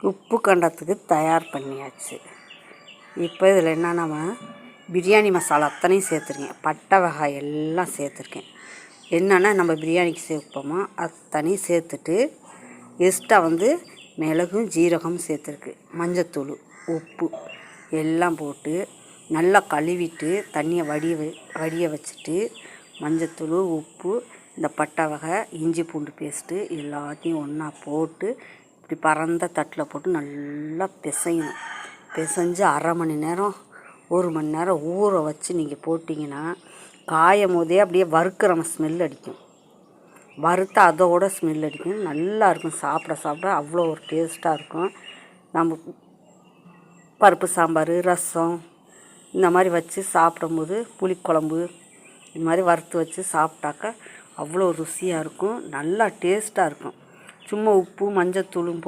உப்பு கண்டத்துக்கு தயார் பண்ணியாச்சு. இப்போ இதில் என்னென்னா பிரியாணி மசாலா அத்தனையும் சேர்த்துருக்கேன். பட்டை வகை எல்லாம் சேர்த்துருக்கேன். என்னென்னா நம்ம பிரியாணிக்கு சேர்ப்போமோ அத்தனையும் சேர்த்துட்டு எக்ஸ்ட்ரா மிளகும் ஜீரகம் சேர்த்துருக்கு, மஞ்சத்தூள், உப்பு எல்லாம் போட்டு நல்லா கழுவிட்டு தண்ணியை வடிய வச்சுட்டு மஞ்சத்தூள், உப்பு, இந்த பட்டை வகை, இஞ்சி பூண்டு பேஸ்ட்டு எல்லாத்தையும் ஒன்றா போட்டு இப்படி பரந்த தட்டில் போட்டு நல்லா பிசையணும். பிசைஞ்சு அரை மணி நேரம் 1 மணி நேரம் ஊற வச்சு நீங்கள் போட்டிங்கன்னா காயும் போதே அப்படியே வறுக்கிற ஸ்மெல் அடிக்கும். வறுத்தா அதோட ஸ்மெல் அடிக்கும். நல்லாயிருக்கும். சாப்பிட அவ்வளோ ஒரு டேஸ்ட்டாக இருக்கும். நம்ம பருப்பு சாம்பார், ரசம் இந்த மாதிரி வச்சு சாப்பிடும்போது, புளிக்குழம்பு இது மாதிரி வறுத்து வச்சு சாப்பிட்டாக்கா அவ்வளோ ருசியாக இருக்கும். நல்லா டேஸ்ட்டாக இருக்கும். சும்மா உப்பு மஞ்சத்தூளும்